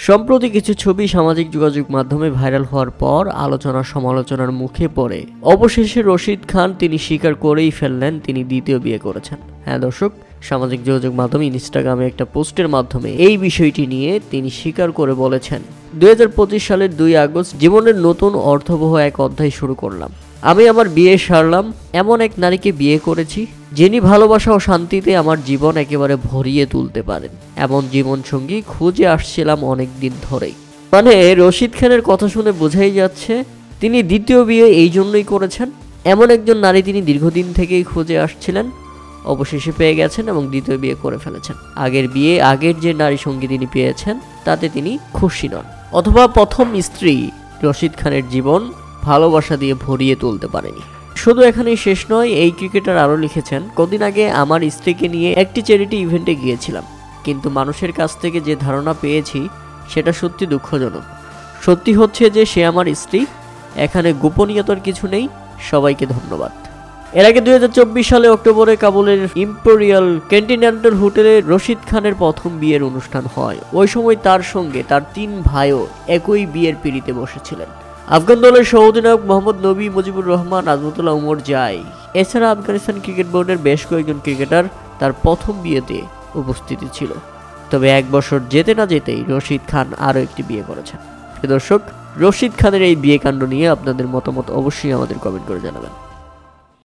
সম্প্রতি কিছু ছবি সামাজিক যোগাযোগ মাধ্যমে ভাইরাল হওয়ার পর আলোচনা সমালোচনার মুখে পড়ে অবশেষে রশিদ খান তিনি স্বীকার করেই ফেললেন তিনি দ্বিতীয় বিয়ে করেছেন। হ্যাঁ দর্শক, সামাজিক যোগাযোগ মাধ্যমে ইনস্টাগ্রামে একটা পোস্টের মাধ্যমে এই বিষয়টি নিয়ে তিনি স্বীকার করে বলেছেন, 2025 সালের 2 আগস্ট জীবনের নতুন অর্থবহ এক অধ্যায় শুরু করলাম। আমি আমার বিয়ে সারলাম, এমন এক নারীকে বিয়ে করেছি যিনি ভালোবাসা ও শান্তিতে আমার জীবন একেবারে ভরিয়ে তুলতে পারেন। এমন জীবনসঙ্গী খুঁজে আসছিলাম অনেক দিন ধরেই। মানে রশিদ খানের কথা শুনে বোঝাই যাচ্ছে তিনি দ্বিতীয় বিয়ে এই জন্যই করেছেন। এমন একজন নারী তিনি দীর্ঘদিন থেকেই খুঁজে আসছিলেন, অবশেষে পেয়ে গেছেন এবং দ্বিতীয় বিয়ে করে ফেলেছেন। আগের যে নারী সঙ্গী তিনি পেয়েছেন তাতে তিনি খুশি নন, অথবা প্রথম স্ত্রী রশিদ খানের জীবন ভালোবাসা দিয়ে ভরিয়ে তুলতে পারেনি। শুধু এখানেই শেষ নয়, এই ক্রিকেটার আরও লিখেছেন, কদিন আগে আমার স্ত্রীকে নিয়ে একটি চ্যারিটি ইভেন্টে গিয়েছিলাম, কিন্তু মানুষের কাছ থেকে যে ধারণা পেয়েছি সেটা সত্যি দুঃখজনক। সত্যি হচ্ছে যে সে আমার স্ত্রী, এখানে গোপনীয়তার কিছু নেই। সবাইকে ধন্যবাদ। এর আগে 2024 সালে অক্টোবরে কাবুলের ইম্পেরিয়াল কন্টিনেন্টাল হোটেলে রশিদ খানের প্রথম বিয়ের অনুষ্ঠান হয়। ওই সময় তার সঙ্গে তার 3 ভাইও একই বিয়ের পিঁড়িতে বসেছিলেন। আফগান দলের সহ-অধিনায়ক মোহাম্মদ নবী মুজিবুর রহমান, আজমতুল্লাহ উমর জাই, এছাড়া আফগানিস্তান ক্রিকেট বোর্ডের বেশ কয়েকজন ক্রিকেটার তার প্রথম বিয়েতে উপস্থিতি ছিল। তবে 1 বছর যেতে না যেতেই রশিদ খান আরও একটি বিয়ে করেছেন। দর্শক, রশিদ খানের এই বিয়ে কাণ্ড নিয়ে আপনাদের মতামত অবশ্যই আমাদের কমেন্ট করে জানাবেন।